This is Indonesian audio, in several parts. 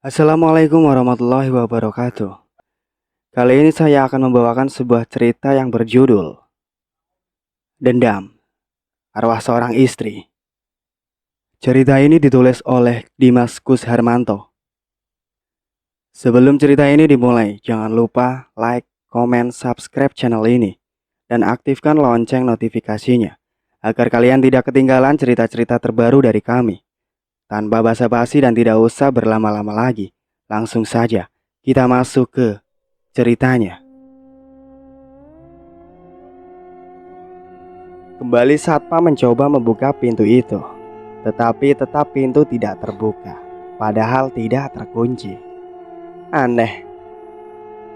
Assalamualaikum warahmatullahi wabarakatuh. Kali ini saya akan membawakan sebuah cerita yang berjudul Dendam, Arwah Seorang Istri. Cerita ini ditulis oleh Dimas Kusharmanto. Sebelum cerita ini dimulai, jangan lupa like, komen, subscribe channel ini, dan aktifkan lonceng notifikasinya, agar kalian tidak ketinggalan cerita-cerita terbaru dari kami. Tanpa basa-basi dan tidak usah berlama-lama lagi, langsung saja kita masuk ke ceritanya. Kembali satpam mencoba membuka pintu itu, tetapi tetap pintu tidak terbuka, padahal tidak terkunci. Aneh,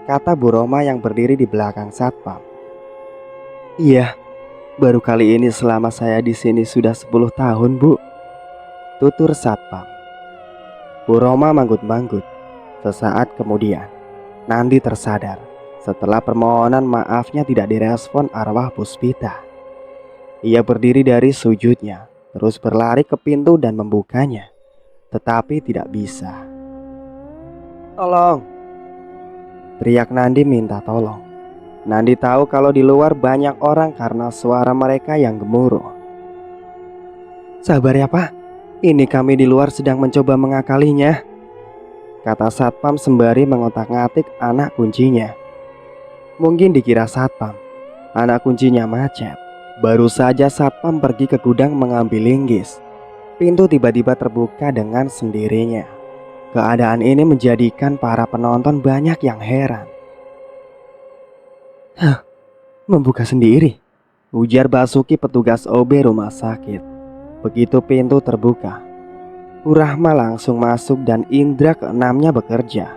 kata Bu Roma yang berdiri di belakang satpam. Iya, baru kali ini selama saya di sini sudah 10 tahun, Bu, tutur satpam. Bu Roma manggut-manggut. Sesaat kemudian, Nandi tersadar setelah permohonan maafnya tidak direspon arwah Puspita. Ia berdiri dari sujudnya, terus berlari ke pintu dan membukanya, tetapi tidak bisa. Tolong! Teriak Nandi minta tolong. Nandi tahu kalau di luar banyak orang karena suara mereka yang gemuruh. Sabar ya Pak, ini kami di luar sedang mencoba mengakalinya, kata satpam sembari mengotak-ngatik anak kuncinya. Mungkin dikira satpam, anak kuncinya macet. Baru saja satpam pergi ke gudang mengambil linggis, pintu tiba-tiba terbuka dengan sendirinya. Keadaan ini menjadikan para penonton banyak yang heran. Hah, membuka sendiri? Ujar Basuki petugas OB rumah sakit. Begitu pintu terbuka, Bu Rahma langsung masuk dan indra keenamnya bekerja.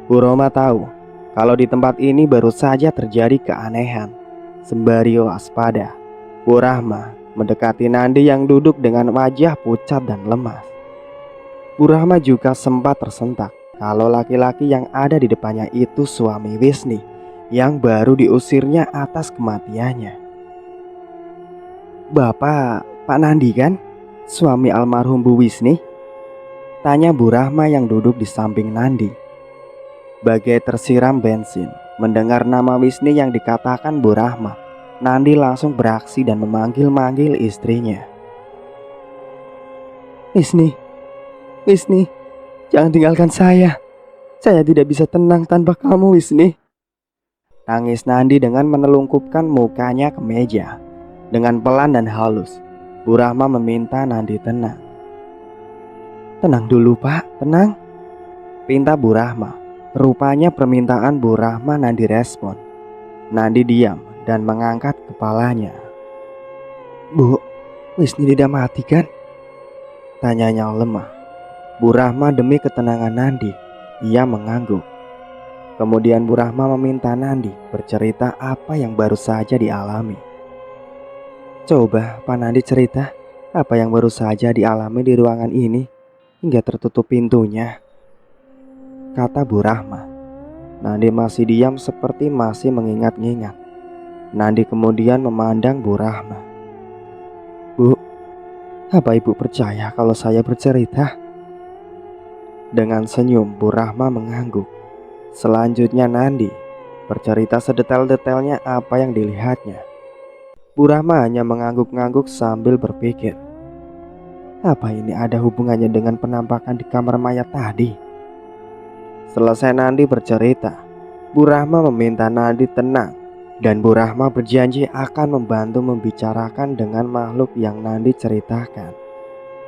Bu Roma tahu kalau di tempat ini baru saja terjadi keanehan. Sembari waspada, Bu Rahma mendekati Nandi yang duduk dengan wajah pucat dan lemas. Bu Rahma juga sempat tersentak kalau laki-laki yang ada di depannya itu suami Wisni yang baru diusirnya atas kematiannya. Bapak, Pak Nandi kan? Suami almarhum Bu Wisni? Tanya Bu Rahma yang duduk di samping Nandi. Bagai tersiram bensin, mendengar nama Wisni yang dikatakan Bu Rahma, Nandi langsung beraksi dan memanggil-manggil istrinya. Wisni, Wisni, jangan tinggalkan saya. Saya tidak bisa tenang tanpa kamu, Wisni. Tangis Nandi dengan menelungkupkan mukanya ke meja. Dengan pelan dan halus, Bu Rahma meminta Nandi tenang. Tenang dulu Pak, tenang, pinta Bu Rahma. Rupanya permintaan Bu Rahma Nandi respon. Nandi diam dan mengangkat kepalanya. Bu, Wisni tidak mati kan? Tanyanya lemah. Bu Rahma demi ketenangan Nandi, ia mengangguk. Kemudian Bu Rahma meminta Nandi bercerita apa yang baru saja dialami. Coba Pak Nandi cerita apa yang baru saja dialami di ruangan ini hingga tertutup pintunya, kata Bu Rahma. Nandi masih diam seperti masih mengingat-ingat. Nandi kemudian memandang Bu Rahma. Bu, apa ibu percaya kalau saya bercerita? Dengan senyum Bu Rahma mengangguk. Selanjutnya Nandi bercerita sedetail-detailnya apa yang dilihatnya. Bu Rahma hanya mengangguk-ngangguk sambil berpikir. Apa ini ada hubungannya dengan penampakan di kamar mayat tadi? Selesai Nandi bercerita, Bu Rahma meminta Nandi tenang dan Bu Rahma berjanji akan membantu membicarakan dengan makhluk yang Nandi ceritakan.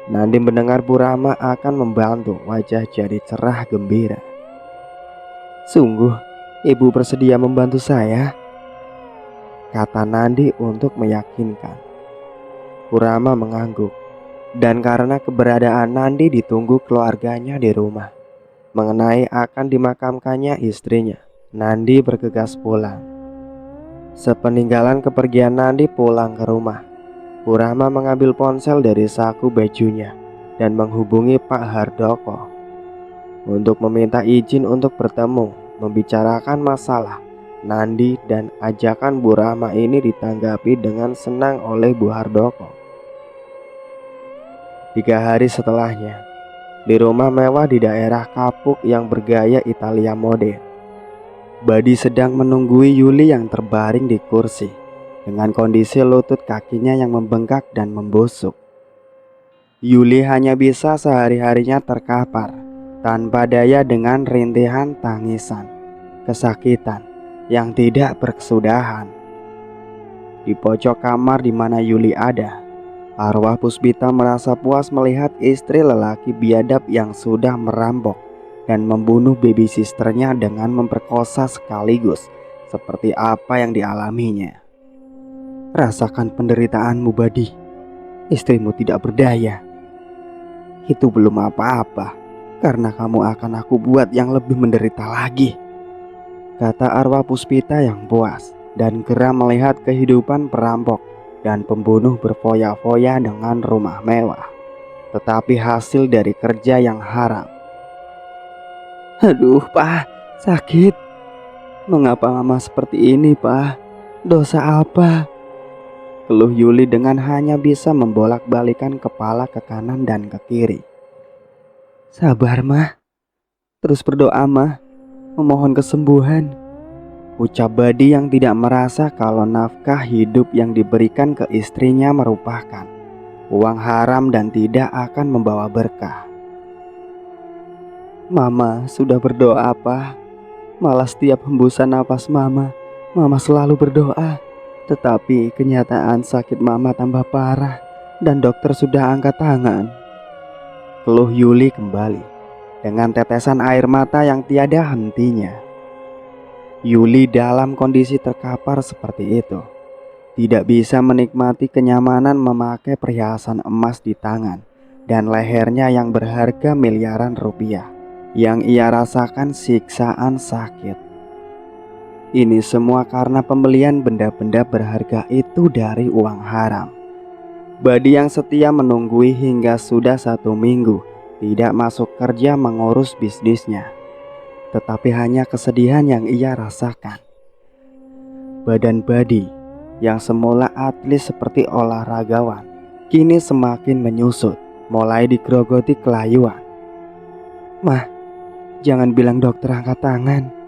Nandi mendengar Bu Rahma akan membantu, wajah jadi cerah gembira. Sungguh, ibu bersedia membantu saya, kata Nandi untuk meyakinkan. Bu Rahma mengangguk, dan karena keberadaan Nandi ditunggu keluarganya di rumah. Mengenai akan dimakamkannya istrinya, Nandi bergegas pulang. Sepeninggalan kepergian Nandi pulang ke rumah, Bu Rahma mengambil ponsel dari saku bajunya dan menghubungi Pak Hardoko untuk meminta izin untuk bertemu, membicarakan masalah. Nandi dan ajakan Bu Rahma ini ditanggapi dengan senang oleh Bu Hardoko. 3 hari setelahnya, di rumah mewah di daerah Kapuk yang bergaya Italia modern. Badi sedang menunggui Yuli yang terbaring di kursi dengan kondisi lutut kakinya yang membengkak dan membusuk. Yuli hanya bisa sehari-harinya terkapar tanpa daya dengan rintihan tangisan, kesakitan yang tidak berkesudahan. Di pojok kamar di mana Yuli ada, arwah Puspita merasa puas melihat istri lelaki biadab yang sudah merampok dan membunuh baby sisternya dengan memperkosa sekaligus seperti apa yang dialaminya. Rasakan penderitaanmu, Badi. Istrimu tidak berdaya. Itu belum apa-apa, karena kamu akan aku buat yang lebih menderita lagi, kata arwah Puspita yang puas dan geram melihat kehidupan perampok dan pembunuh berfoya-foya dengan rumah mewah, tetapi hasil dari kerja yang haram. Aduh, Pak, sakit. Mengapa mama seperti ini, Pak? Dosa apa? Keluh Yuli dengan hanya bisa membolak-balikan kepala ke kanan dan ke kiri. Sabar, Mah. Terus berdoa, Mah. Memohon kesembuhan. Ucap Badi yang tidak merasa kalau nafkah hidup yang diberikan ke istrinya merupakan uang haram dan tidak akan membawa berkah. Mama sudah berdoa, Pak. Malah setiap hembusan napas Mama selalu berdoa. Tetapi kenyataan sakit Mama tambah parah dan dokter sudah angkat tangan. Keluh Yuli kembali dengan tetesan air mata yang tiada hentinya. Yuli dalam kondisi terkapar seperti itu tidak bisa menikmati kenyamanan memakai perhiasan emas di tangan dan lehernya yang berharga miliaran rupiah yang ia rasakan siksaan sakit. Ini semua karena pembelian benda-benda berharga itu dari uang haram. Badi yang setia menunggui hingga sudah 1 minggu tidak masuk kerja mengurus bisnisnya, tetapi hanya kesedihan yang ia rasakan. Badan Badi yang semula atlet seperti olahragawan kini semakin menyusut, mulai digerogoti kelayuan. Mah, jangan bilang dokter angkat tangan.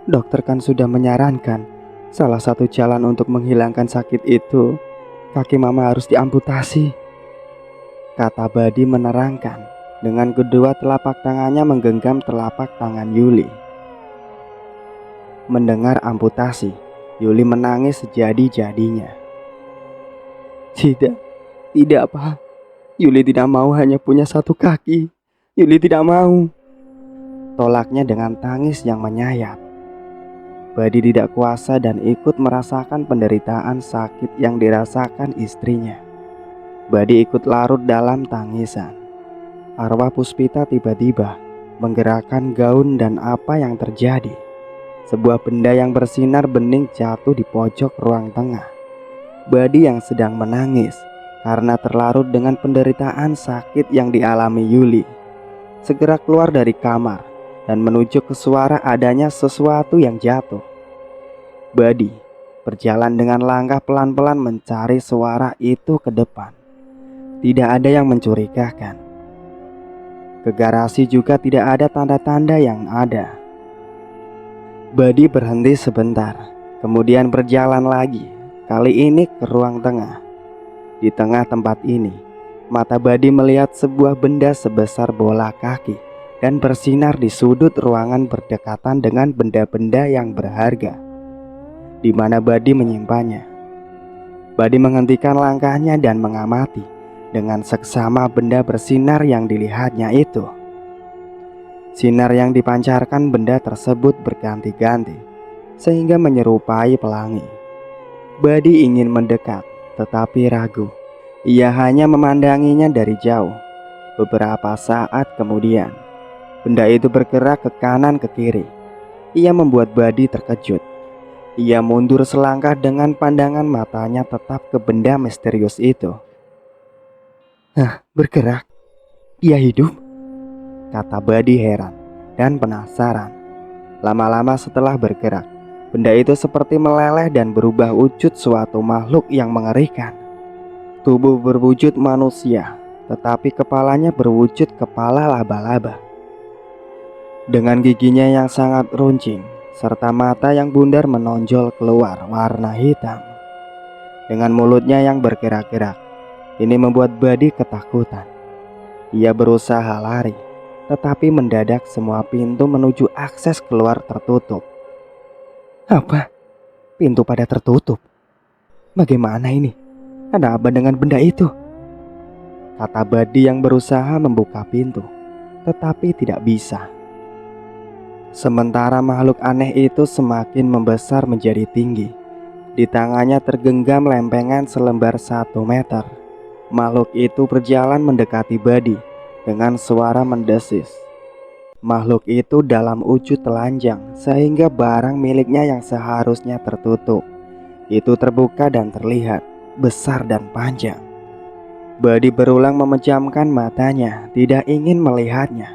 Dokter kan sudah menyarankan salah satu jalan untuk menghilangkan sakit itu kaki Mama harus diamputasi, kata Badi menerangkan dengan kedua telapak tangannya menggenggam telapak tangan Yuli. Mendengar amputasi, Yuli menangis sejadi-jadinya. Tidak, Pak. Yuli tidak mau hanya punya 1 kaki. Yuli tidak mau, tolaknya dengan tangis yang menyayat. Badi tidak kuasa dan ikut merasakan penderitaan sakit yang dirasakan istrinya. Badi ikut larut dalam tangisan. Arwah Puspita tiba-tiba menggerakkan gaun dan apa yang terjadi? Sebuah benda yang bersinar bening jatuh di pojok ruang tengah. Badi yang sedang menangis karena terlarut dengan penderitaan sakit yang dialami Yuli segera keluar dari kamar dan menuju ke suara adanya sesuatu yang jatuh. Badi berjalan dengan langkah pelan-pelan mencari suara itu ke depan. Tidak ada yang mencurigakan. Ke garasi juga tidak ada tanda-tanda yang ada. Badi berhenti sebentar, kemudian berjalan lagi, kali ini ke ruang tengah. Di tengah tempat ini, mata Badi melihat sebuah benda sebesar bola kaki dan bersinar di sudut ruangan berdekatan dengan benda-benda yang berharga, di mana Badi menyimpannya. Badi menghentikan langkahnya dan mengamati dengan seksama benda bersinar yang dilihatnya itu. Sinar yang dipancarkan benda tersebut berganti-ganti sehingga menyerupai pelangi. Badi ingin mendekat tetapi ragu. Ia hanya memandanginya dari jauh. Beberapa saat kemudian, benda itu bergerak ke kanan ke kiri. Ia membuat Badi terkejut. Ia mundur selangkah dengan pandangan matanya tetap ke benda misterius itu. Bergerak? Ia hidup? Kata Badi heran dan penasaran. Lama-lama setelah bergerak, benda itu seperti meleleh dan berubah wujud suatu makhluk yang mengerikan. Tubuh berwujud manusia, tetapi kepalanya berwujud kepala laba-laba. Dengan giginya yang sangat runcing, serta mata yang bundar menonjol keluar warna hitam. Dengan mulutnya yang bergerak-gerak, ini membuat Buddy ketakutan. Ia berusaha lari, tetapi mendadak semua pintu menuju akses keluar tertutup. Apa? Pintu pada tertutup? Bagaimana ini? Ada apa dengan benda itu? Kata Buddy yang berusaha membuka pintu, tetapi tidak bisa. Sementara makhluk aneh itu semakin membesar menjadi tinggi. Di tangannya tergenggam lempengan selembar 1 meter. Makhluk itu berjalan mendekati Buddy dengan suara mendesis. Makhluk itu dalam wujud telanjang, sehingga barang miliknya yang seharusnya tertutup itu terbuka dan terlihat besar dan panjang. Buddy berulang memejamkan matanya, tidak ingin melihatnya.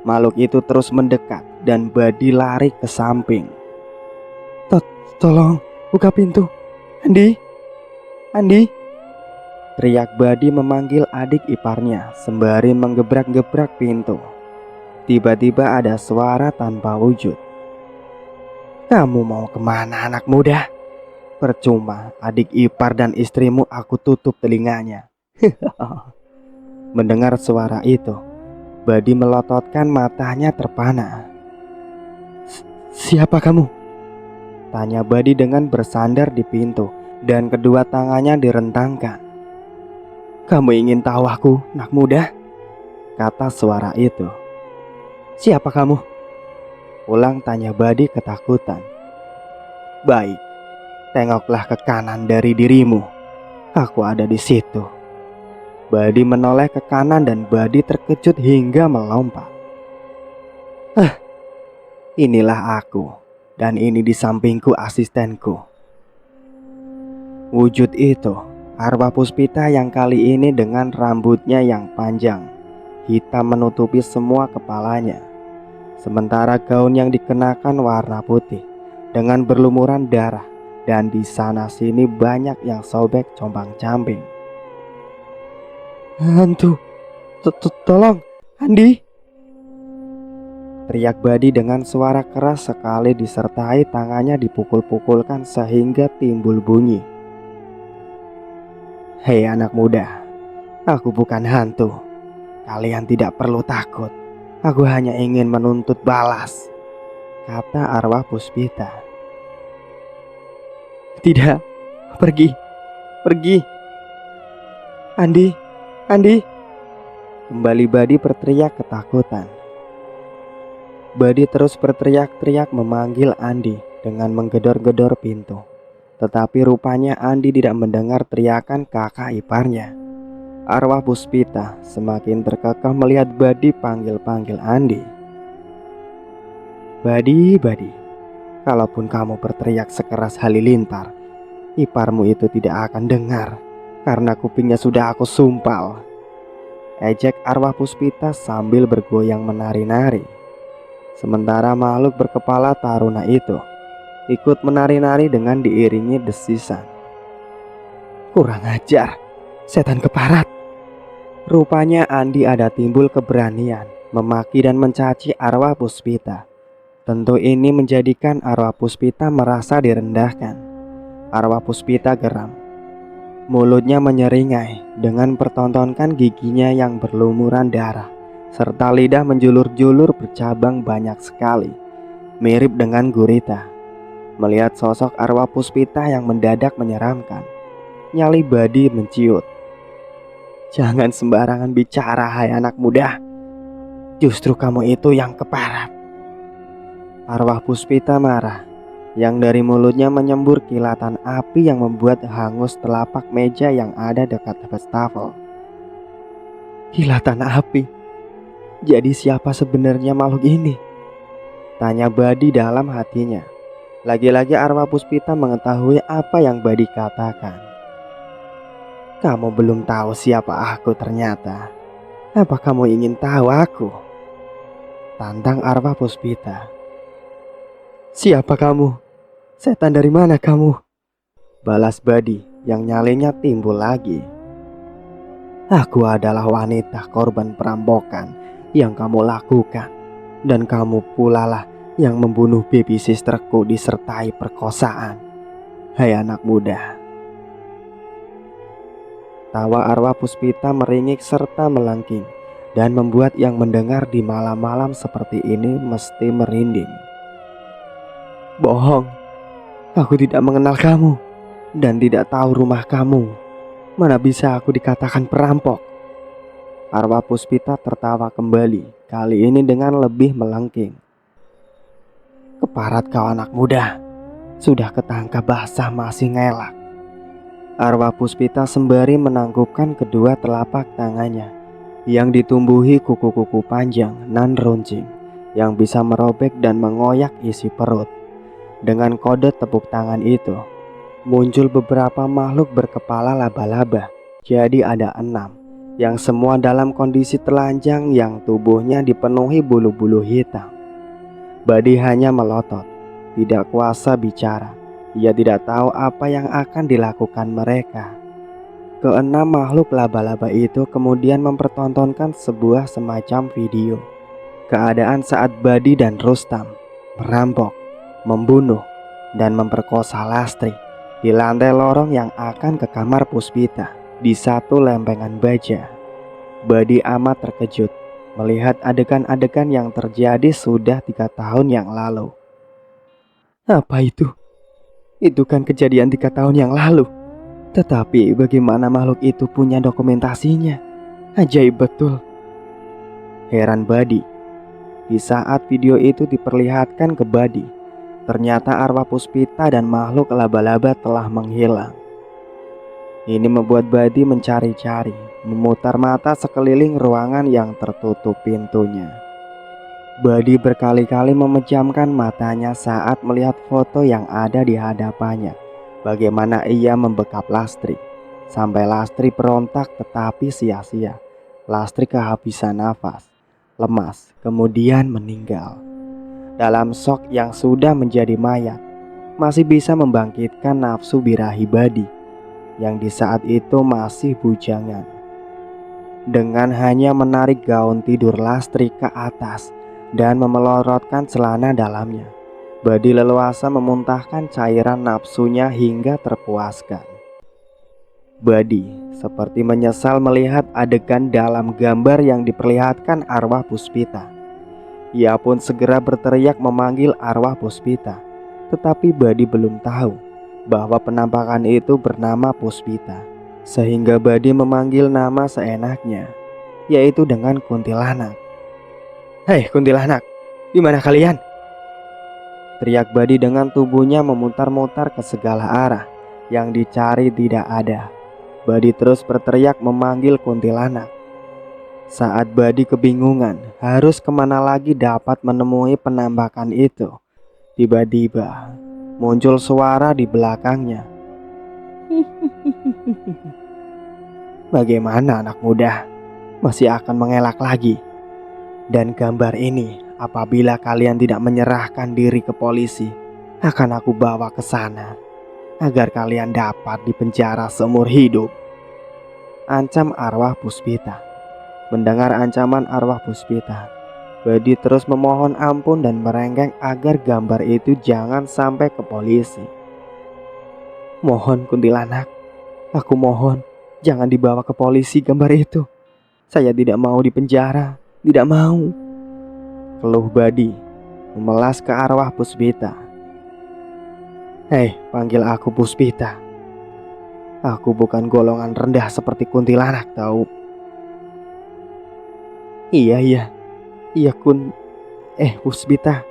Makhluk itu terus mendekat dan Buddy lari ke samping. Tolong, buka pintu. Andi, Andi. Teriak Buddy memanggil adik iparnya sembari menggebrak-gebrak pintu. Tiba-tiba ada suara tanpa wujud. Kamu mau kemana anak muda? Percuma, adik ipar dan istrimu aku tutup telinganya. Mendengar suara itu, Buddy melototkan matanya terpana. Siapa kamu? Tanya Buddy dengan bersandar di pintu dan kedua tangannya direntangkan. Kamu ingin tahu aku, anak muda? Kata suara itu. Siapa kamu? Ulang tanya Buddy ketakutan. Baik, tengoklah ke kanan dari dirimu. Aku ada di situ. Buddy menoleh ke kanan dan Buddy terkejut hingga melompat. Inilah aku. Dan ini di sampingku asistenku. Wujud itu arwah Puspita yang kali ini dengan rambutnya yang panjang, hitam menutupi semua kepalanya. Sementara gaun yang dikenakan warna putih dengan berlumuran darah, dan di sana sini banyak yang sobek compang-camping. Hantu, tolong, Andi! Teriak Buddy dengan suara keras sekali disertai tangannya dipukul-pukulkan sehingga timbul bunyi. Hei anak muda, aku bukan hantu. Kalian tidak perlu takut. Aku hanya ingin menuntut balas, kata arwah Puspita. Tidak, pergi. Andi. Kembali Buddy berteriak ketakutan. Buddy terus berteriak-teriak memanggil Andi dengan menggedor-gedor pintu. Tetapi rupanya Andi tidak mendengar teriakan kakak iparnya. Arwah Puspita semakin terkekeh melihat Buddy panggil-panggil Andi. Buddy, kalaupun kamu berteriak sekeras halilintar, iparmu itu tidak akan dengar, karena kupingnya sudah aku sumpal. Ejek arwah Puspita sambil bergoyang menari-nari. Sementara makhluk berkepala taruna itu ikut menari-nari dengan diiringi desisan. Kurang ajar, setan keparat. Rupanya Andi ada timbul keberanian memaki dan mencaci arwah Puspita. Tentu ini menjadikan arwah Puspita merasa direndahkan. Arwah Puspita geram. Mulutnya menyeringai dengan pertontonkan giginya yang berlumuran darah, serta lidah menjulur-julur bercabang banyak sekali, mirip dengan gurita. Melihat sosok arwah Puspita yang mendadak menyeramkan, nyali Buddy menciut. Jangan sembarangan bicara, hai anak muda. Justru kamu itu yang keparat. Arwah Puspita marah, yang dari mulutnya menyembur kilatan api yang membuat hangus telapak meja yang ada dekat wastafel. Kilatan api? Jadi siapa sebenarnya makhluk ini? Tanya Buddy dalam hatinya. Lagi-lagi arwah Puspita mengetahui apa yang Buddy katakan. Kamu belum tahu siapa aku ternyata. Apa kamu ingin tahu aku? Tantang arwah Puspita. Siapa kamu? Setan dari mana kamu? Balas Buddy yang nyalinya timbul lagi. Aku adalah wanita korban perampokan yang kamu lakukan. Dan kamu pula lah yang membunuh baby sisterku disertai perkosaan. Hai anak muda. Tawa arwah Puspita meringik serta melengking dan membuat yang mendengar di malam-malam seperti ini mesti merinding. Bohong, aku tidak mengenal kamu dan tidak tahu rumah kamu. Mana bisa aku dikatakan perampok? Arwah Puspita tertawa kembali, kali ini dengan lebih melengking. Keparat kau anak muda, sudah ketangkap basah masih ngelak. Arwah Puspita sembari menangkupkan kedua telapak tangannya yang ditumbuhi kuku-kuku panjang nan runcing yang bisa merobek dan mengoyak isi perut. Dengan kode tepuk tangan itu, muncul beberapa makhluk berkepala laba-laba. Jadi ada 6, yang semua dalam kondisi telanjang yang tubuhnya dipenuhi bulu-bulu hitam. Badi hanya melotot, tidak kuasa bicara. Ia tidak tahu apa yang akan dilakukan mereka. Keenam makhluk laba-laba itu kemudian mempertontonkan sebuah semacam video keadaan saat Badi dan Rustam merampok, membunuh, dan memperkosa Lastri di lantai lorong yang akan ke kamar Puspita di satu lempengan baja. Badi amat terkejut melihat adegan-adegan yang terjadi sudah 3 tahun yang lalu. Apa itu? Itu kan kejadian 3 tahun yang lalu. Tetapi bagaimana makhluk itu punya dokumentasinya? Ajaib betul. Heran Badi. Di saat video itu diperlihatkan ke Badi, ternyata arwah Puspita dan makhluk laba-laba telah menghilang. Ini membuat Badi mencari-cari, memutar mata sekeliling ruangan yang tertutup pintunya. Badi berkali-kali memejamkan matanya saat melihat foto yang ada di hadapannya. Bagaimana ia membekap Lastri sampai Lastri berontak tetapi sia-sia. Lastri kehabisan nafas, lemas, kemudian meninggal. Dalam shock yang sudah menjadi mayat, masih bisa membangkitkan nafsu birahi Badi yang di saat itu masih bujangan. Dengan hanya menarik gaun tidur Lastri ke atas dan memelorotkan celana dalamnya, Badi leluasa memuntahkan cairan nafsunya hingga terpuaskan. Badi seperti menyesal melihat adegan dalam gambar yang diperlihatkan arwah Puspita. Ia pun segera berteriak memanggil arwah Puspita. Tetapi Badi belum tahu bahwa penampakan itu bernama Puspita, sehingga Badi memanggil nama seenaknya, yaitu dengan kuntilanak. Hei kuntilanak, di mana kalian? Teriak Badi dengan tubuhnya memutar-mutar ke segala arah. Yang dicari tidak ada. Badi terus berteriak memanggil kuntilanak. Saat Badi kebingungan harus kemana lagi dapat menemui penampakan itu, tiba-tiba muncul suara di belakangnya. Bagaimana anak muda? Masih akan mengelak lagi? Dan gambar ini, apabila kalian tidak menyerahkan diri ke polisi, akan aku bawa ke sana agar kalian dapat dipenjara seumur hidup. Ancam arwah Puspita. Mendengar ancaman arwah Puspita, Badi terus memohon ampun dan merengek agar gambar itu jangan sampai ke polisi. Mohon kuntilanak, aku mohon jangan dibawa ke polisi gambar itu. Saya tidak mau dipenjara, tidak mau. Keluh Badi memelas ke arwah Puspita. Hei, panggil aku Puspita. Aku bukan golongan rendah seperti kuntilanak tahu. Iya kun Puspita,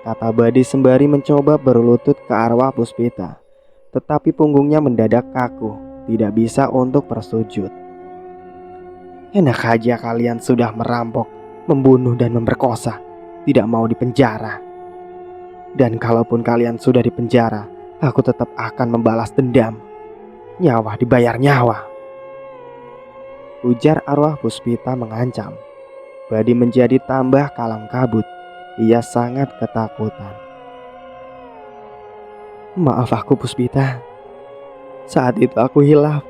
kata Badi sembari mencoba berlutut ke arwah Puspita. Tetapi punggungnya mendadak kaku, tidak bisa untuk bersujud. Enak aja kalian sudah merampok, membunuh dan memperkosa, tidak mau dipenjara. Dan kalaupun kalian sudah dipenjara, aku tetap akan membalas dendam. Nyawa dibayar nyawa, ujar arwah Puspita mengancam. Badi menjadi tambah kalang kabut. Ia sangat ketakutan. Maaf aku Puspita. Saat itu aku hilaf.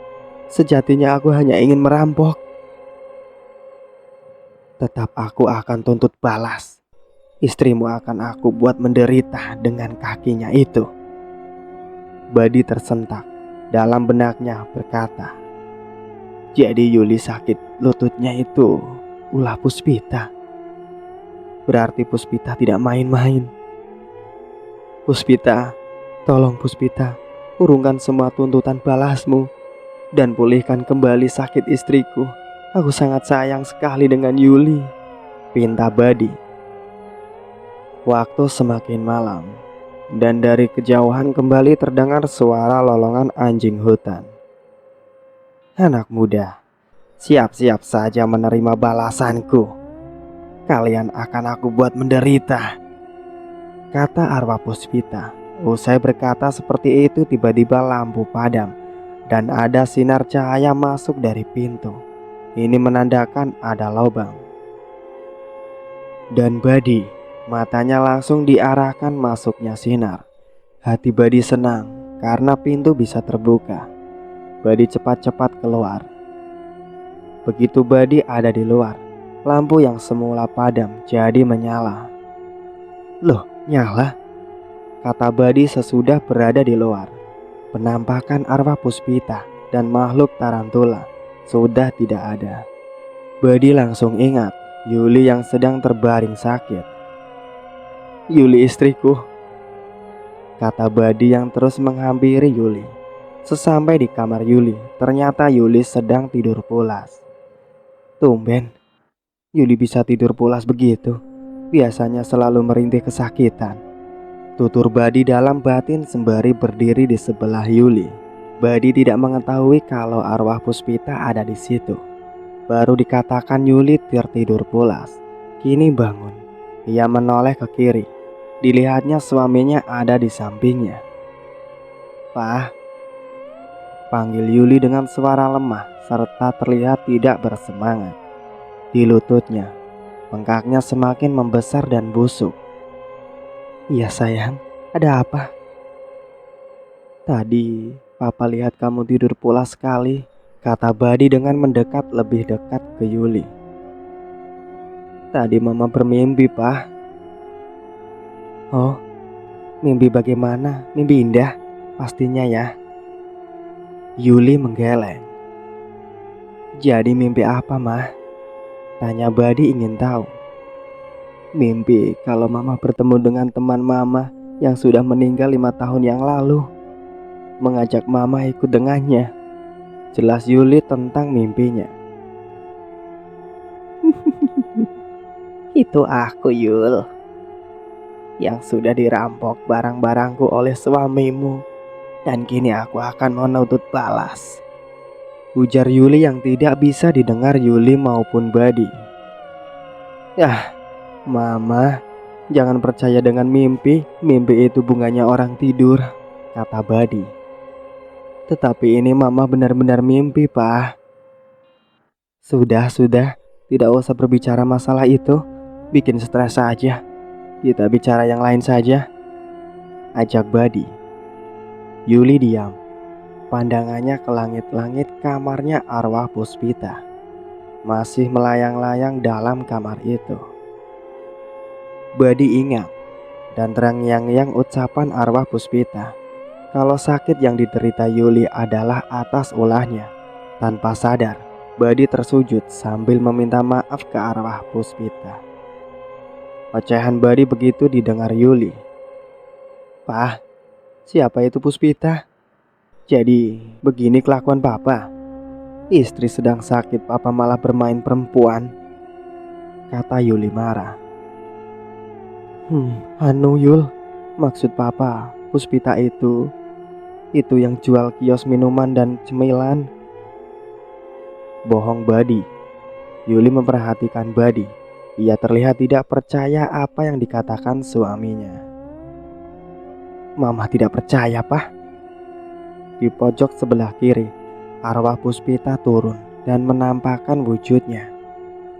Sejatinya aku hanya ingin merampok. Tetap aku akan tuntut balas. Istrimu akan aku buat menderita dengan kakinya itu. Badi tersentak. Dalam benaknya berkata, jadi Yuli sakit lututnya itu ulah Puspita. Berarti Puspita tidak main-main. Puspita, tolong Puspita, urungkan semua tuntutan balasmu dan pulihkan kembali sakit istriku. Aku sangat sayang sekali dengan Yuli, pinta Badi. Waktu semakin malam, dan dari kejauhan kembali terdengar suara lolongan anjing hutan. Anak muda, siap-siap saja menerima balasanku. Kalian akan aku buat menderita, kata arwah Puspita. Usai berkata seperti itu, tiba-tiba lampu padam dan ada sinar cahaya masuk dari pintu. Ini menandakan ada lubang. Dan Badi, matanya langsung diarahkan masuknya sinar. Hati Badi senang karena pintu bisa terbuka. Badi cepat-cepat keluar. Begitu Badi ada di luar, lampu yang semula padam jadi menyala. Loh, nyala? Kata Badi sesudah berada di luar. Penampakan arwah Puspita dan makhluk tarantula sudah tidak ada. Badi langsung ingat Yuli yang sedang terbaring sakit. Yuli istriku, kata Badi yang terus menghampiri Yuli. Sesampai di kamar Yuli, ternyata Yuli sedang tidur pulas. Tumben, Yuli bisa tidur pulas begitu. Biasanya selalu merintih kesakitan. Tutur Badi dalam batin sembari berdiri di sebelah Yuli. Badi tidak mengetahui kalau arwah Puspita ada di situ. Baru dikatakan Yuli tertidur pulas. Kini bangun. Ia menoleh ke kiri. Dilihatnya suaminya ada di sampingnya. "Pak," panggil Yuli dengan suara lemah serta terlihat tidak bersemangat. Di lututnya, bengkaknya semakin membesar dan busuk. "Iya sayang, ada apa?" "Tadi Papa lihat kamu tidur pulas sekali," kata Badi dengan mendekat lebih dekat ke Yuli. "Tadi Mama bermimpi, Pak." "Oh, mimpi bagaimana? Mimpi indah pastinya ya." Yuli menggeleng. "Jadi mimpi apa, Mah?" tanya Badi ingin tahu. "Mimpi kalau Mama bertemu dengan teman Mama yang sudah meninggal 5 tahun yang lalu, mengajak Mama ikut dengannya," jelas Yuli tentang mimpinya. "Itu aku, Yul, yang sudah dirampok barang-barangku oleh suamimu, dan kini aku akan menuntut balas," ujar Yuli yang tidak bisa didengar Yuli maupun Badi. "Yah, Mama, jangan percaya dengan mimpi. Mimpi itu bunganya orang tidur," kata Badi. "Tetapi ini Mama benar-benar mimpi, Pak." Sudah, tidak usah berbicara masalah itu. Bikin stres saja. Kita bicara yang lain saja, ajak Badi. Yuli diam. Pandangannya ke langit-langit kamarnya arwah Puspita. Masih melayang-layang dalam kamar itu. Badi ingat dan terngiang-ngiang ucapan arwah Puspita kalau sakit yang diderita Yuli adalah atas ulahnya. Tanpa sadar, Badi tersujud sambil meminta maaf ke arwah Puspita. Ocehan Badi begitu didengar Yuli. "Pak, siapa itu Puspita? Jadi begini kelakuan Papa? Istri sedang sakit, Papa malah bermain perempuan," kata Yuli marah. Anu Yul, maksud Papa Puspita itu yang jual kios minuman dan cemilan." Bohong Badi. Yuli memperhatikan Badi. Ia terlihat tidak percaya apa yang dikatakan suaminya. "Mama tidak percaya, Pak." Di pojok sebelah kiri, arwah Puspita turun dan menampakkan wujudnya.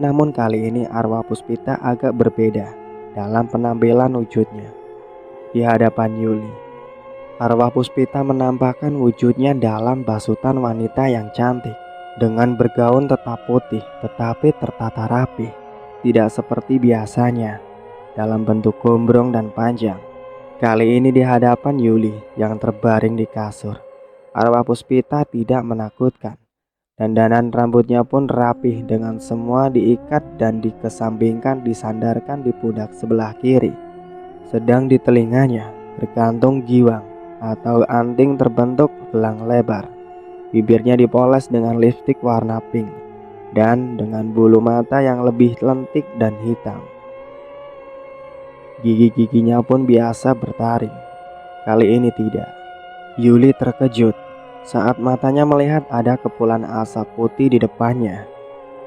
Namun kali ini arwah Puspita agak berbeda dalam penampilan wujudnya. Di hadapan Yuli, Arwah Puspita menampakkan wujudnya dalam basutan wanita yang cantik, dengan bergaun tetap putih tetapi tertata rapi, tidak seperti biasanya dalam bentuk gombrong dan panjang. Kali ini di hadapan Yuli yang terbaring di kasur, arwah Puspita tidak menakutkan. Dandanan rambutnya pun rapih dengan semua diikat dan dikesampingkan disandarkan di pundak sebelah kiri. Sedang di telinganya bergantung giwang atau anting terbentuk belang lebar. Bibirnya dipoles dengan lipstik warna pink dan dengan bulu mata yang lebih lentik dan hitam. Gigi-giginya pun biasa bertaring. Kali ini tidak. Yuli terkejut saat matanya melihat ada kepulan asap putih di depannya,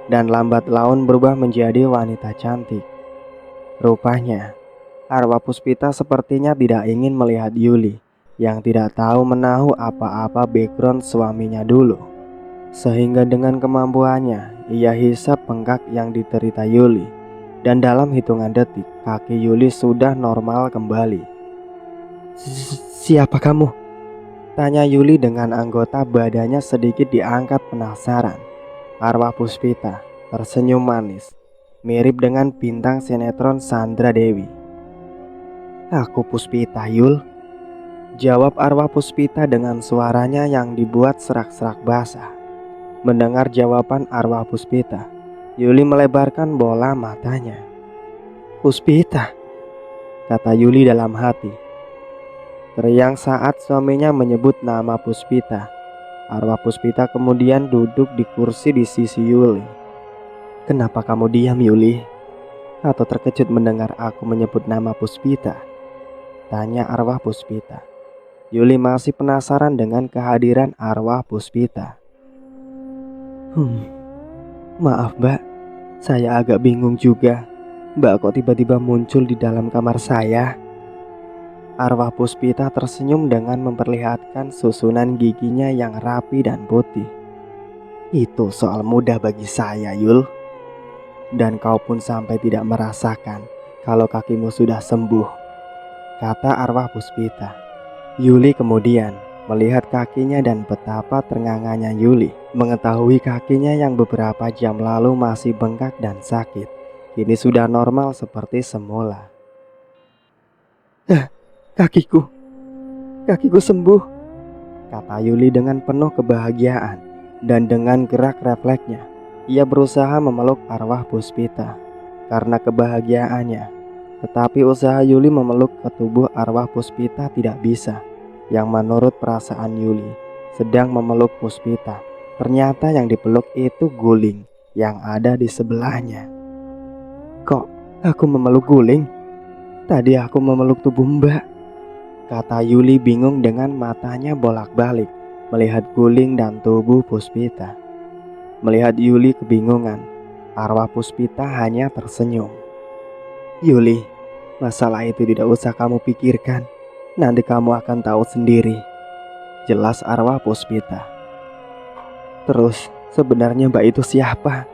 dan lambat laun berubah menjadi wanita cantik. Rupanya, arwah Puspita sepertinya tidak ingin melihat Yuli yang tidak tahu menahu apa-apa background suaminya dulu. Sehingga dengan kemampuannya, ia hisap bengkak yang diderita Yuli, dan dalam hitungan detik, kaki Yuli sudah normal kembali. Siapa kamu? Tanya Yuli dengan anggota badannya sedikit diangkat penasaran. Arwah Puspita tersenyum manis, mirip dengan bintang sinetron Sandra Dewi. Aku Puspita, Yul. Jawab arwah Puspita dengan suaranya yang dibuat serak-serak basah. Mendengar jawaban arwah Puspita, Yuli melebarkan bola matanya. Puspita, kata Yuli dalam hati. Teriang saat suaminya menyebut nama Puspita. Arwah Puspita kemudian duduk di kursi di sisi Yuli. Kenapa kamu diam, Yuli? Atau terkejut mendengar aku menyebut nama Puspita? Tanya arwah Puspita. Yuli masih penasaran dengan kehadiran arwah Puspita. Maaf mbak, saya agak bingung juga. Mbak kok tiba-tiba muncul di dalam kamar saya? Arwah Puspita tersenyum dengan memperlihatkan susunan giginya yang rapi dan putih. Itu soal mudah bagi saya, Yul. Dan kau pun sampai tidak merasakan kalau kakimu sudah sembuh, kata arwah Puspita. Yuli kemudian melihat kakinya dan betapa ternganganya Yuli mengetahui kakinya yang beberapa jam lalu masih bengkak dan sakit, kini sudah normal seperti semula. Kakiku sembuh, kata Yuli dengan penuh kebahagiaan. Dan dengan gerak refleksnya, ia berusaha memeluk arwah Puspita karena kebahagiaannya. Tetapi usaha Yuli memeluk ke tubuh arwah Puspita tidak bisa. Yang menurut perasaan Yuli sedang memeluk Puspita, ternyata yang dipeluk itu guling yang ada di sebelahnya. Kok aku memeluk guling? Tadi aku memeluk tubuh mbak, kata Yuli bingung dengan matanya bolak-balik melihat guling dan tubuh Puspita. Melihat Yuli kebingungan, arwah Puspita hanya tersenyum. Yuli, masalah itu tidak usah kamu pikirkan. Nanti kamu akan tahu sendiri, jelas arwah Puspita. Terus sebenarnya mbak itu siapa?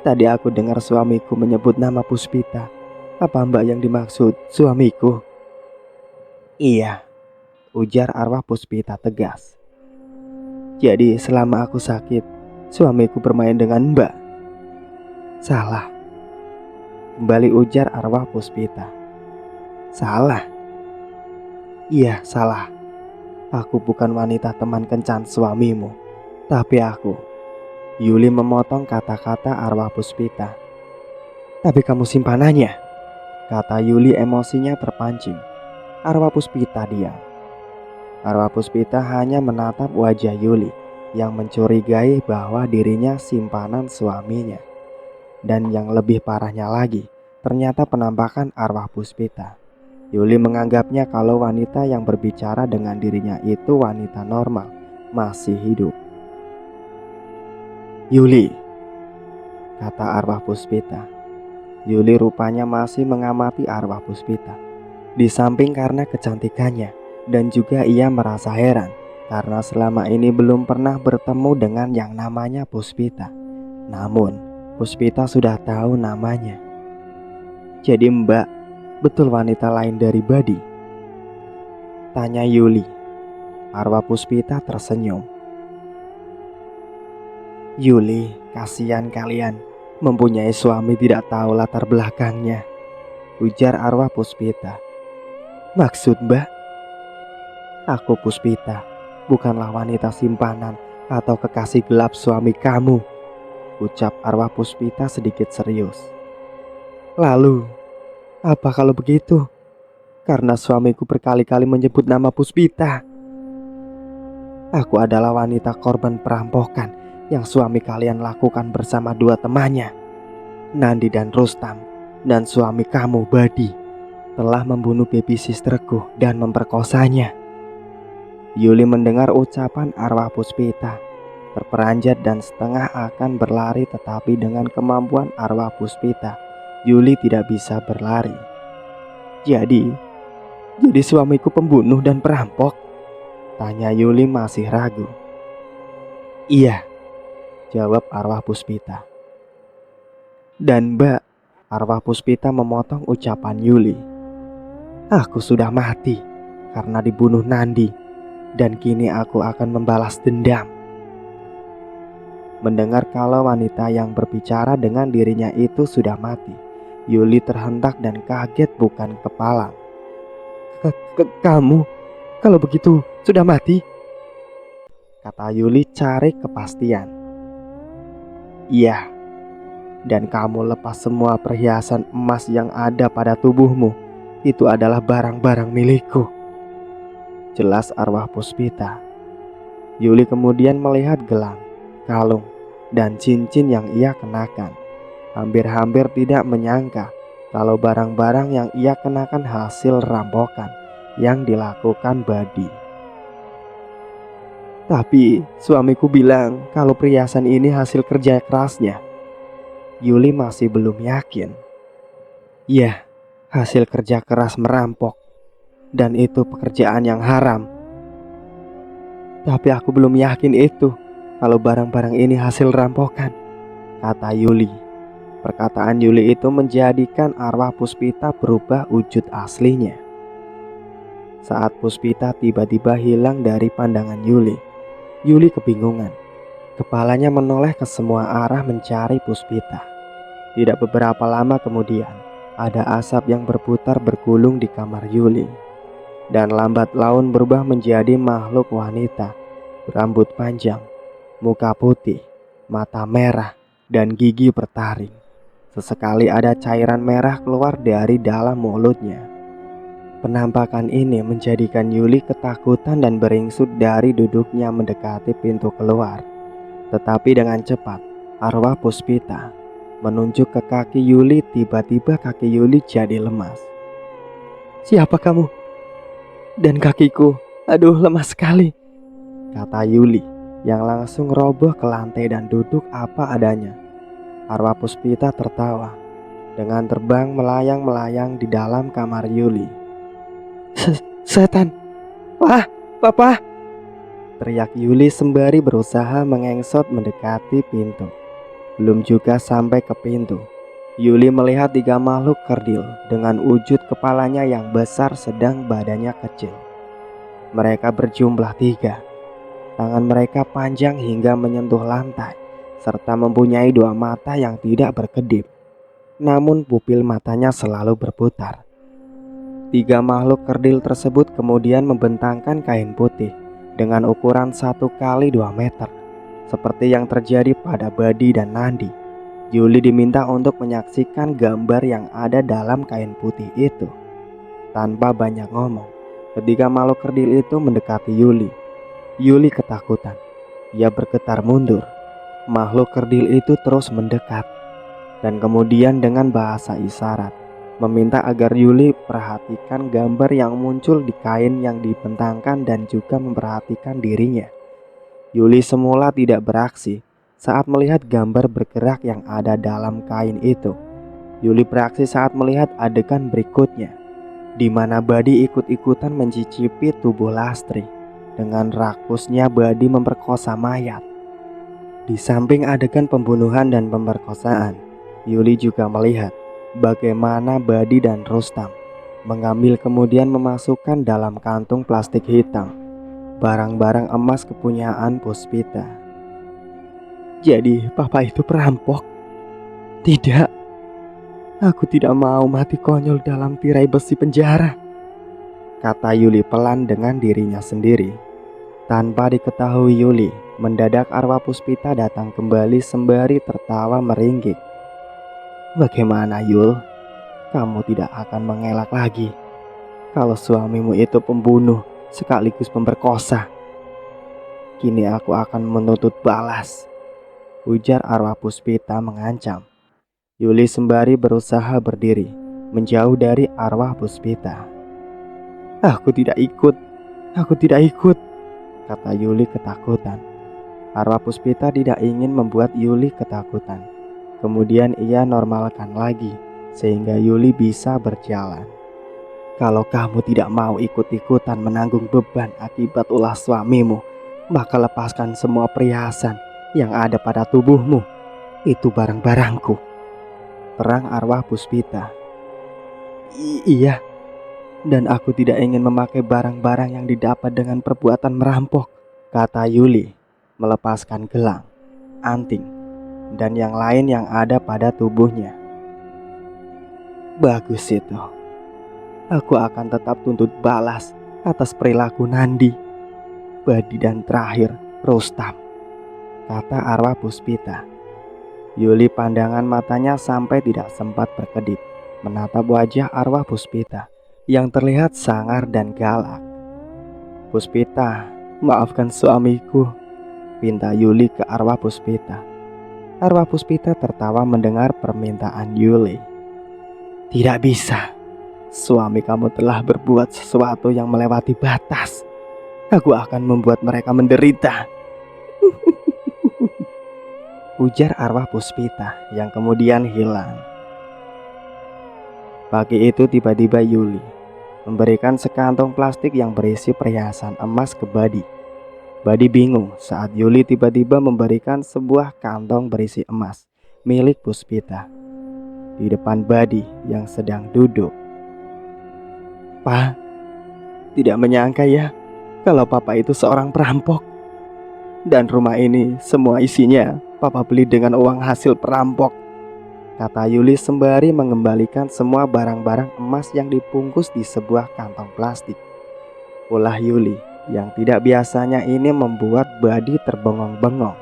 Tadi aku dengar suamiku menyebut nama Puspita. Apa mbak yang dimaksud suamiku? Iya, ujar arwah Puspita tegas. Jadi selama aku sakit, suamiku bermain dengan mbak? Salah, kembali ujar arwah Puspita. Salah? Iya, salah. Aku bukan wanita teman kencan suamimu, tapi aku. Yuli memotong kata-kata arwah Puspita. Tapi kamu simpanannya, kata Yuli emosinya terpancing. Arwah Puspita diam. Arwah Puspita hanya menatap wajah Yuli yang mencurigai bahwa dirinya simpanan suaminya. Dan yang lebih parahnya lagi, ternyata penampakan arwah Puspita. Yuli menganggapnya kalau wanita yang berbicara dengan dirinya itu wanita normal, masih hidup. Yuli, kata arwah Puspita. Yuli rupanya masih mengamati arwah Puspita. Di samping karena kecantikannya, dan juga ia merasa heran karena selama ini belum pernah bertemu dengan yang namanya Puspita. Namun, Puspita sudah tahu namanya. Jadi mbak betul wanita lain dari Badi? Tanya Yuli Arwah Puspita tersenyum. Yuli, kasihan kalian, mempunyai suami tidak tahu latar belakangnya, ujar arwah Puspita. Maksud mbak? Aku Puspita, bukanlah wanita simpanan atau kekasih gelap suami kamu, ucap arwah Puspita sedikit serius. Lalu, apa kalau begitu? Karena suamiku berkali-kali menyebut nama Puspita. Aku adalah wanita korban perampokan yang suami kalian lakukan bersama dua temannya, Nandi dan Rustam, dan suami kamu, Badi, telah membunuh baby sisterku dan memperkosanya. Yuli mendengar ucapan arwah Puspita, terperanjat dan setengah akan berlari, tetapi dengan kemampuan arwah Puspita, Yuli tidak bisa berlari. Jadi suamiku pembunuh dan perampok? Tanya Yuli masih ragu. Iya, jawab arwah Puspita. Dan mbak, arwah Puspita memotong ucapan Yuli. Aku sudah mati karena dibunuh Nandi, dan kini aku akan membalas dendam. Mendengar kalau wanita yang berbicara dengan dirinya itu sudah mati, Yuli terhentak dan kaget bukan kepalang. Kamu, kalau begitu sudah mati? Kata Yuli cari kepastian. Iya, dan kamu lepas semua perhiasan emas yang ada pada tubuhmu. Itu adalah barang-barang milikku, jelas arwah Puspita. Yuli kemudian melihat gelang, kalung, dan cincin yang ia kenakan. Hampir-hampir tidak menyangka kalau barang-barang yang ia kenakan hasil rampokan yang dilakukan Badi. Tapi suamiku bilang kalau perhiasan ini hasil kerja kerasnya. Yuli masih belum yakin. Ya, hasil kerja keras merampok, dan itu pekerjaan yang haram. Tapi aku belum yakin itu kalau barang-barang ini hasil rampokan, kata Yuli. Perkataan Yuli itu menjadikan arwah Puspita berubah wujud aslinya. Saat Puspita tiba-tiba hilang dari pandangan Yuli, Yuli kebingungan. Kepalanya menoleh ke semua arah mencari Puspita. Tidak beberapa lama kemudian, ada asap yang berputar bergulung di kamar Yuli. Dan lambat laun berubah menjadi makhluk wanita, berambut panjang, muka putih, mata merah, dan gigi bertaring. Sesekali ada cairan merah keluar dari dalam mulutnya. Penampakan ini menjadikan Yuli ketakutan dan beringsut dari duduknya mendekati pintu keluar. Tetapi dengan cepat, arwah Puspita menunjuk ke kaki Yuli. Tiba-tiba kaki Yuli jadi lemas. Siapa kamu? Dan kakiku, aduh lemas sekali, kata Yuli yang langsung roboh ke lantai dan duduk apa adanya. Arwah Puspita tertawa dengan terbang melayang-melayang di dalam kamar Yuli. Setan, wah, papa, teriak Yuli sembari berusaha mengengsot mendekati pintu. Belum juga sampai ke pintu, Yuli melihat 3 makhluk kerdil dengan wujud kepalanya yang besar sedang badannya kecil. Mereka berjumlah 3. Tangan mereka panjang hingga menyentuh lantai, serta mempunyai 2 mata yang tidak berkedip. Namun pupil matanya selalu berputar. 3 makhluk kerdil tersebut kemudian membentangkan kain putih dengan ukuran 1 kali 2 meter. Seperti yang terjadi pada Badi dan Nandi, Yuli diminta untuk menyaksikan gambar yang ada dalam kain putih itu. Tanpa banyak ngomong, ketika makhluk kerdil itu mendekati Yuli, Yuli ketakutan. Ia bergetar mundur. Makhluk kerdil itu terus mendekat, dan kemudian dengan bahasa isyarat meminta agar Yuli perhatikan gambar yang muncul di kain yang dibentangkan dan juga memperhatikan dirinya. Yuli semula tidak beraksi saat melihat gambar bergerak yang ada dalam kain itu. Yuli beraksi saat melihat adegan berikutnya, di mana Badi ikut-ikutan mencicipi tubuh Lastri. Dengan rakusnya Badi memperkosa mayat. Di samping adegan pembunuhan dan pemerkosaan, Yuli juga melihat bagaimana Badi dan Rustam mengambil kemudian memasukkan dalam kantung plastik hitam barang-barang emas kepunyaan Puspita. Jadi papa itu perampok? Tidak, aku tidak mau mati konyol dalam tirai besi penjara, kata Yuli pelan dengan dirinya sendiri. Tanpa diketahui Yuli, mendadak arwah Puspita datang kembali sembari tertawa meringkik. Bagaimana Yul? Kamu tidak akan mengelak lagi kalau suamimu itu pembunuh sekaligus pemberkosa. Kini aku akan menuntut balas, ujar arwah Puspita mengancam. Yuli sembari berusaha berdiri, menjauh dari arwah Puspita. Aku tidak ikut, kata Yuli ketakutan. Arwah Puspita tidak ingin membuat Yuli ketakutan. Kemudian ia normalkan lagi, sehingga Yuli bisa berjalan. Kalau kamu tidak mau ikut-ikutan menanggung beban akibat ulah suamimu, maka lepaskan semua perhiasan yang ada pada tubuhmu. Itu barang-barangku, terang arwah Puspita. Iya, dan aku tidak ingin memakai barang-barang yang didapat dengan perbuatan merampok, kata Yuli, melepaskan gelang, anting, dan yang lain yang ada pada tubuhnya. Bagus itu. Aku akan tetap tuntut balas atas perilaku Nandi, Badi, dan terakhir Rustam, kata arwah Puspita. Yuli pandangan matanya sampai tidak sempat berkedip menatap wajah arwah Puspita yang terlihat sangar dan galak. Puspita, maafkan suamiku, pinta Yuli ke arwah Puspita. Arwah Puspita tertawa mendengar permintaan Yuli. Tidak bisa. Suami kamu telah berbuat sesuatu yang melewati batas. Aku akan membuat mereka menderita, ujar arwah Puspita yang kemudian hilang. Pagi itu tiba-tiba Yuli memberikan sekantong plastik yang berisi perhiasan emas ke Badi. Badi bingung saat Yuli tiba-tiba memberikan sebuah kantong berisi emas milik Puspita di depan Badi yang sedang duduk. Pa, tidak menyangka ya kalau papa itu seorang perampok. Dan rumah ini semua isinya papa beli dengan uang hasil perampok, kata Yuli sembari mengembalikan semua barang-barang emas yang dibungkus di sebuah kantong plastik. Ulah Yuli yang tidak biasanya ini membuat Badi terbengong-bengong.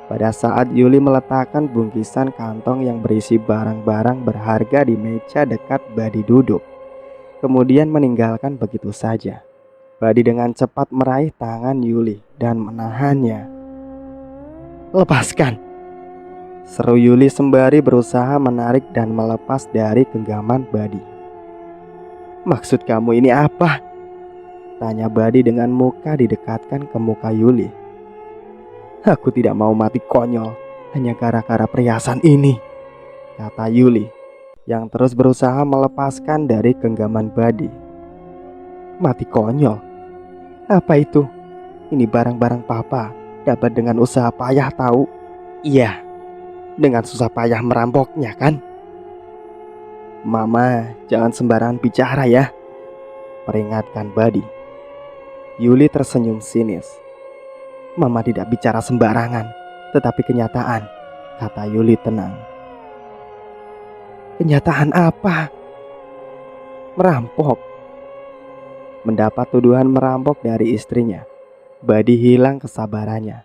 Pada saat Yuli meletakkan bungkisan kantong yang berisi barang-barang berharga di meja dekat Badi duduk, kemudian meninggalkan begitu saja, Badi dengan cepat meraih tangan Yuli dan menahannya. Lepaskan, seru Yuli sembari berusaha menarik dan melepas dari genggaman Badi. Maksud kamu ini apa? Tanya Badi dengan muka didekatkan ke muka Yuli. Aku tidak mau mati konyol hanya gara-gara perhiasan ini, kata Yuli yang terus berusaha melepaskan dari genggaman Badi. Mati konyol? Apa itu? Ini barang-barang papa dapat dengan usaha payah tahu. Iya, dengan susah payah merampoknya kan? Mama, jangan sembarangan bicara ya, peringatkan Badi. Yuli tersenyum sinis. Mama tidak bicara sembarangan, tetapi kenyataan, kata Yuli tenang. Kenyataan apa? Merampok. Mendapat tuduhan merampok dari istrinya, Badi hilang kesabarannya.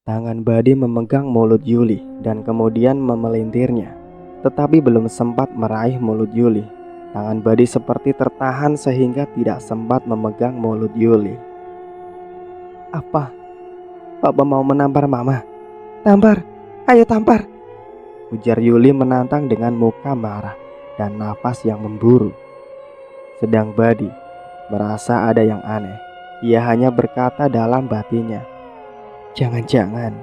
Tangan Badi memegang mulut Yuli dan kemudian memelintirnya, tetapi belum sempat meraih mulut Yuli. Tangan Badi seperti tertahan sehingga tidak sempat memegang mulut Yuli. Apa? Papa mau menampar mama? Tampar, ayo tampar, ujar Yuli menantang dengan muka marah dan nafas yang memburu. Sedang Badi merasa ada yang aneh. Ia hanya berkata dalam batinnya, jangan-jangan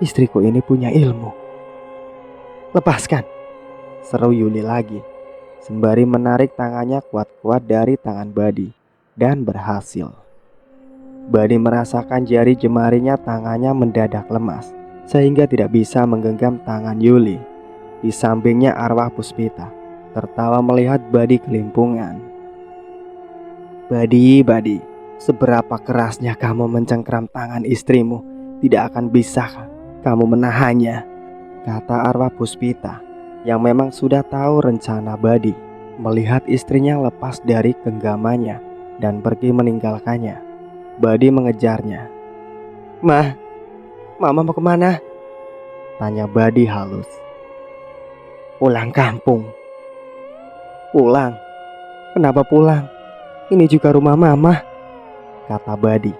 istriku ini punya ilmu. Lepaskan, seru Yuli lagi, sembari menarik tangannya kuat-kuat dari tangan Badi, dan berhasil. Badi merasakan jari jemarinya tangannya mendadak lemas, sehingga tidak bisa menggenggam tangan Yuli. Di sampingnya arwah Puspita tertawa melihat Badi kelimpungan. Badi, Seberapa kerasnya kamu mencengkram tangan istrimu, tidak akan bisa kamu menahannya, kata arwah Puspita yang memang sudah tahu rencana Badi. Melihat istrinya lepas dari genggamannya dan pergi meninggalkannya, Badi mengejarnya. Mama mau kemana? Tanya Badi halus. Pulang kampung. Pulang? Kenapa pulang? Ini juga rumah mama, kata Badi,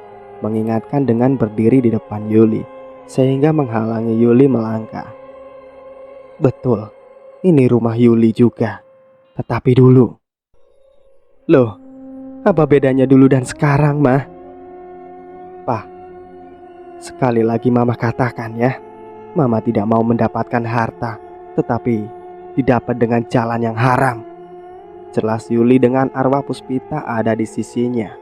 mengingatkan dengan berdiri di depan Yuli, sehingga menghalangi Yuli melangkah. Betul, ini rumah Yuli juga. Tetapi dulu. Loh, apa bedanya dulu dan sekarang, Mah? Pak, sekali lagi Mama katakan ya, Mama tidak mau mendapatkan harta, tetapi didapat dengan jalan yang haram. Jelas Yuli dengan arwah Puspita ada di sisinya.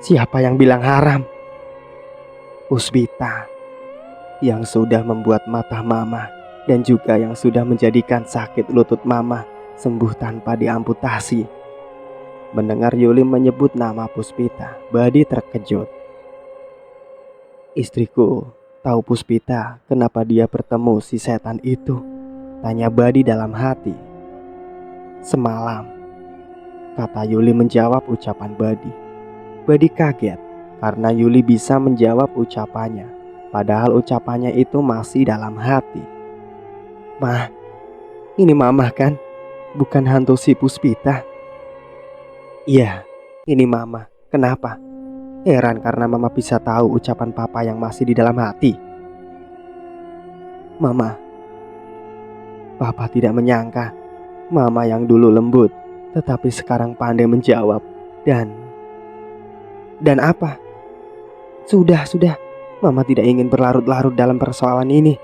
Siapa yang bilang haram? Puspita, yang sudah membuat mata Mama dan juga yang sudah menjadikan sakit lutut Mama sembuh tanpa diamputasi. Mendengar Yuli menyebut nama Puspita, Badi terkejut. Istriku tahu Puspita kenapa dia bertemu si setan itu? Tanya Badi dalam hati. Semalam, kata Yuli menjawab ucapan Badi. Badi kaget karena Yuli bisa menjawab ucapannya, padahal ucapannya itu masih dalam hati. Mah, ini Mama kan? Bukan hantu si Puspita. Iya, ini Mama. Kenapa? Heran karena Mama bisa tahu ucapan Papa yang masih di dalam hati. Mama, Papa tidak menyangka Mama yang dulu lembut, tetapi sekarang pandai menjawab. Dan apa? Sudah. Mama tidak ingin berlarut-larut dalam persoalan ini.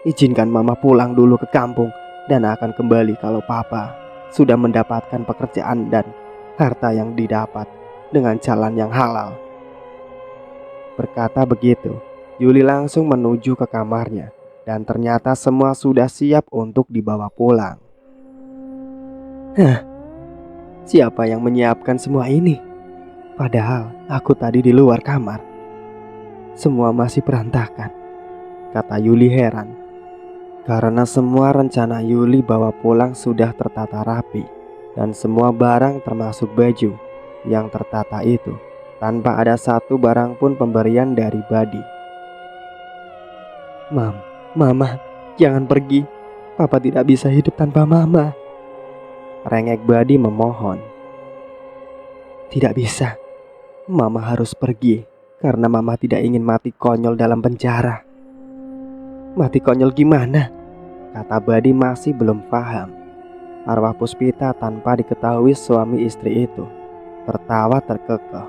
Izinkan Mama pulang dulu ke kampung dan akan kembali kalau Papa sudah mendapatkan pekerjaan dan harta yang didapat dengan jalan yang halal. Berkata begitu, Yuli langsung menuju ke kamarnya dan ternyata semua sudah siap untuk dibawa pulang. Siapa yang menyiapkan semua ini? Padahal aku tadi di luar kamar. Semua masih berantakan, kata Yuli heran. Karena semua rencana Yuli bawa pulang sudah tertata rapi, dan semua barang termasuk baju yang tertata itu, tanpa ada satu barang pun pemberian dari Badi. Mama, jangan pergi. Papa tidak bisa hidup tanpa Mama, rengek Badi memohon. Tidak bisa. Mama harus pergi karena Mama tidak ingin mati konyol dalam penjara. Mati konyol gimana? Kata Badi masih belum paham. Arwah Puspita tanpa diketahui suami istri itu tertawa terkekeh.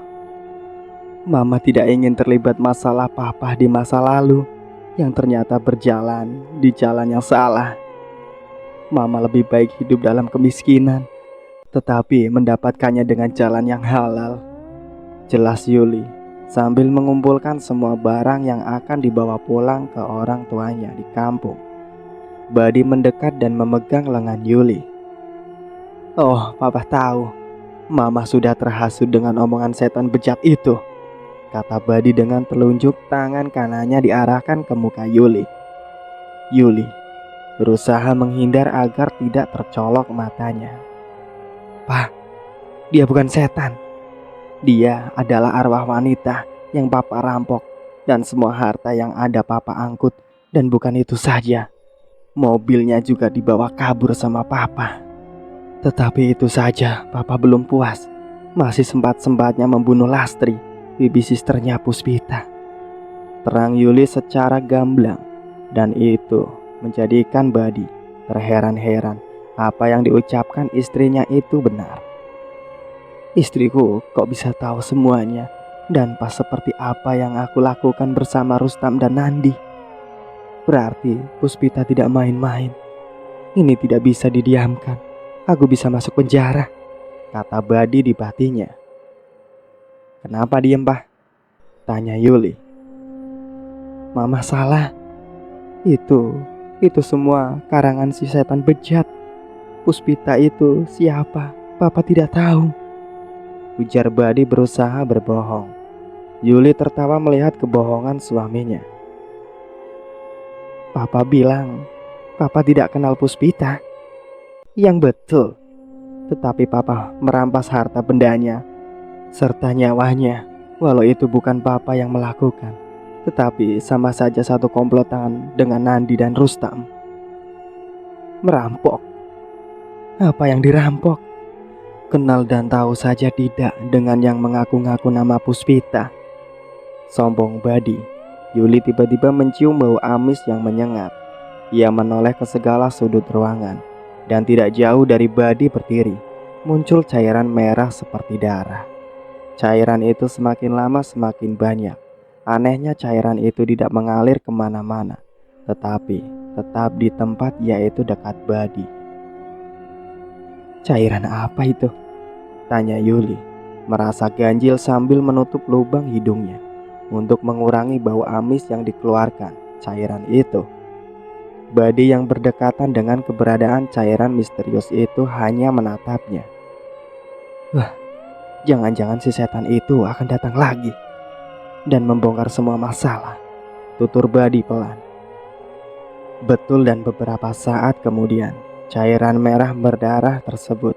Mama tidak ingin terlibat masalah Papa di masa lalu yang ternyata berjalan di jalan yang salah. Mama lebih baik hidup dalam kemiskinan, tetapi mendapatkannya dengan jalan yang halal. Jelas Yuli sambil mengumpulkan semua barang yang akan dibawa pulang ke orang tuanya di kampung. Badi mendekat dan memegang lengan Yuli. Oh, Papa tahu, Mama sudah terhasut dengan omongan setan bejat itu, kata Badi dengan telunjuk tangan kanannya diarahkan ke muka Yuli. Yuli berusaha menghindar agar tidak tercolok matanya. Pak, dia bukan setan. Dia adalah arwah wanita yang Papa rampok dan semua harta yang ada Papa angkut. Dan bukan itu saja, mobilnya juga dibawa kabur sama Papa. Tetapi itu saja Papa belum puas. Masih sempat-sempatnya membunuh Lastri, bibi sisternya Puspita. Terang Yuli secara gamblang, dan itu menjadikan Badi terheran-heran apa yang diucapkan istrinya itu benar. Istriku kok bisa tahu semuanya dan pas seperti apa yang aku lakukan bersama Rustam dan Nandi. Berarti Puspita tidak main-main. Ini tidak bisa didiamkan. Aku bisa masuk penjara, kata Badi di batinnya. Kenapa diem, Pak? Tanya Yuli. Mama salah. Itu semua karangan si setan bejat. Puspita itu siapa? Papa tidak tahu. ujar Badi berusaha berbohong. Yuli tertawa melihat kebohongan suaminya. Papa bilang, Papa tidak kenal Puspita. Yang betul. Tetapi Papa merampas harta bendanya serta nyawanya. Walau itu bukan Papa yang melakukan, tetapi sama saja satu komplotan dengan Nandi dan Rustam. Merampok? Apa yang dirampok? Kenal dan tahu saja tidak dengan yang mengaku-ngaku nama Puspita. Sombong Badi. Yuli tiba-tiba mencium bau amis yang menyengat. Ia menoleh ke segala sudut ruangan, dan tidak jauh dari Badi berdiri muncul cairan merah seperti darah. Cairan itu semakin lama semakin banyak. Anehnya cairan itu tidak mengalir kemana-mana, tetapi tetap di tempat, yaitu dekat Badi. Cairan apa itu? Tanya Yuli, merasa ganjil sambil menutup lubang hidungnya untuk mengurangi bau amis yang dikeluarkan cairan itu. Badi yang berdekatan dengan keberadaan cairan misterius itu hanya menatapnya. Wah, jangan-jangan si setan itu akan datang lagi dan membongkar semua masalah, tutur Badi pelan. Betul, dan beberapa saat kemudian cairan merah berdarah tersebut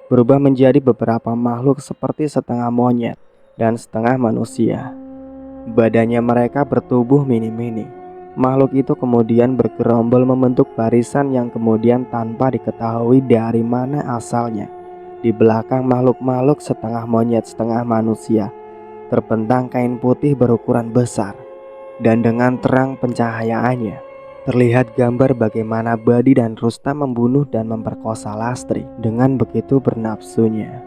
berubah menjadi beberapa makhluk seperti setengah monyet dan setengah manusia. Badannya mereka bertubuh mini-mini. Makhluk itu kemudian bergerombol membentuk barisan yang kemudian tanpa diketahui dari mana asalnya. Di belakang makhluk-makhluk setengah monyet setengah manusia terbentang kain putih berukuran besar, dan dengan terang pencahayaannya terlihat gambar bagaimana Badi dan Rustam membunuh dan memperkosa Lastri dengan begitu bernafsunya.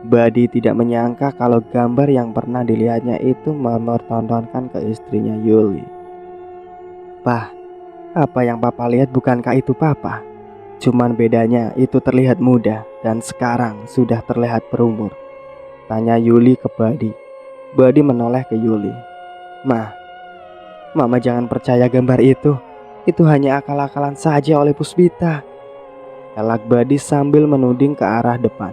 Badi tidak menyangka kalau gambar yang pernah dilihatnya itu mempertontonkan ke istrinya Yuli. Pah, apa yang Papa lihat bukankah itu Papa? Cuman bedanya itu terlihat muda dan sekarang sudah terlihat berumur, tanya Yuli ke Badi. Badi menoleh ke Yuli. Mama jangan percaya gambar itu. Itu hanya akal-akalan saja oleh Puspita, elak Badi sambil menuding ke arah depan.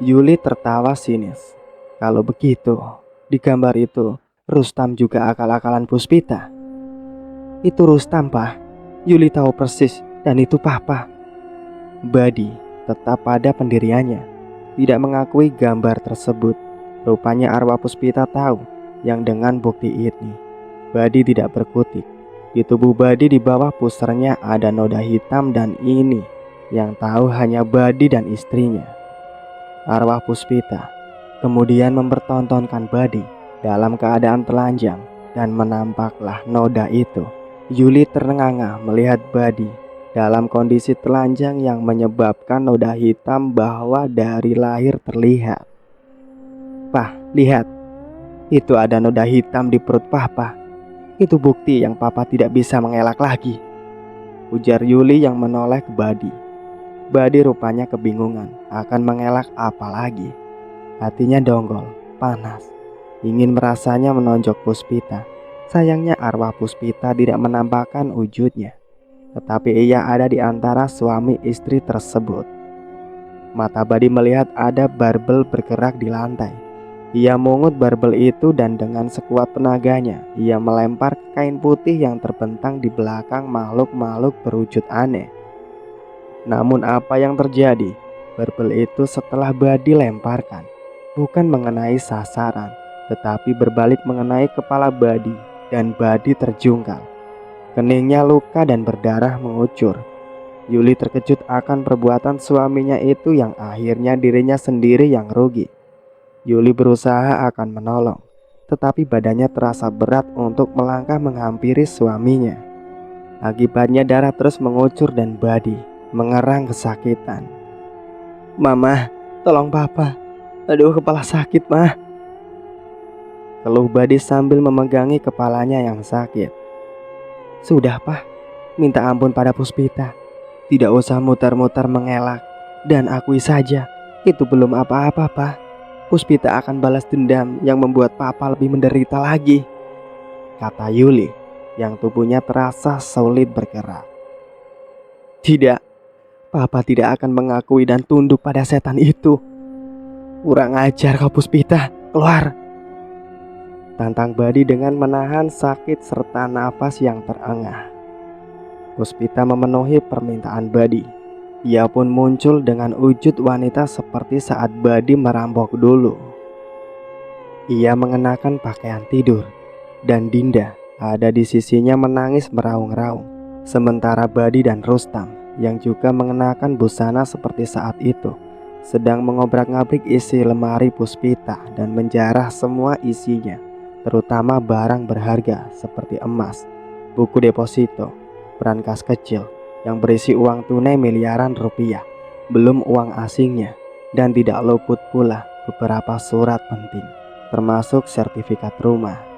Yuli tertawa sinis. Kalau begitu, di gambar itu Rustam juga akal-akalan Puspita. Itu Rustam, Pak. Yuli tahu persis, dan itu Papa. Badi tetap pada pendiriannya, tidak mengakui gambar tersebut. Rupanya arwah Puspita tahu yang dengan bukti ini. Badi tidak berkutik. Di tubuh Badi di bawah pusernya ada noda hitam, dan ini yang tahu hanya Badi dan istrinya. Arwah Puspita kemudian mempertontonkan Badi dalam keadaan telanjang, dan menampaklah noda itu. Yuli terengah melihat Badi dalam kondisi telanjang yang menyebabkan noda hitam bahwa dari lahir terlihat. Pah, lihat. Itu ada noda hitam di perut Papa. Itu bukti yang Papa tidak bisa mengelak lagi, ujar Yuli yang menoleh ke Badi. Badi rupanya kebingungan akan mengelak apa lagi. Hatinya donggol, panas, ingin merasanya menonjok Puspita. Sayangnya arwah Puspita tidak menampakkan wujudnya, tetapi ia ada di antara suami istri tersebut. Mata Badi melihat ada barbel bergerak di lantai. Ia mengut barbel itu, dan dengan sekuat tenaganya ia melempar kain putih yang terbentang di belakang makhluk-makhluk berwujud aneh. Namun apa yang terjadi? Barbel itu setelah Badi lemparkan bukan mengenai sasaran, tetapi berbalik mengenai kepala Badi, dan Badi terjungkal. Keningnya luka dan berdarah mengucur. Yuli terkejut akan perbuatan suaminya itu yang akhirnya dirinya sendiri yang rugi. Yuli berusaha akan menolong, tetapi badannya terasa berat untuk melangkah menghampiri suaminya. Akibatnya darah terus mengucur dan Badi mengerang kesakitan. Mama, tolong Papa. Aduh, kepala sakit, Ma. Keluh Badi sambil memegangi kepalanya yang sakit. Sudah, Pak. Minta ampun pada Puspita. Tidak usah mutar-mutar mengelak, dan akui saja itu belum apa-apa, Pak. Puspita akan balas dendam yang membuat Papa lebih menderita lagi, kata Yuli yang tubuhnya terasa sulit bergerak. Tidak, Papa tidak akan mengakui dan tunduk pada setan itu. Kurang ajar kau Puspita, keluar! Tantang Badi dengan menahan sakit serta nafas yang terengah. Puspita memenuhi permintaan Badi. Ia pun muncul dengan wujud wanita seperti saat Badi merampok dulu. Ia mengenakan pakaian tidur, dan Dinda ada di sisinya menangis meraung-raung. Sementara Badi dan Rustam yang juga mengenakan busana seperti saat itu sedang mengobrak-ngabrik isi lemari Puspita dan menjarah semua isinya, terutama barang berharga seperti emas, buku deposito, brankas kecil yang berisi uang tunai miliaran rupiah, belum uang asingnya, dan tidak luput pula beberapa surat penting, termasuk sertifikat rumah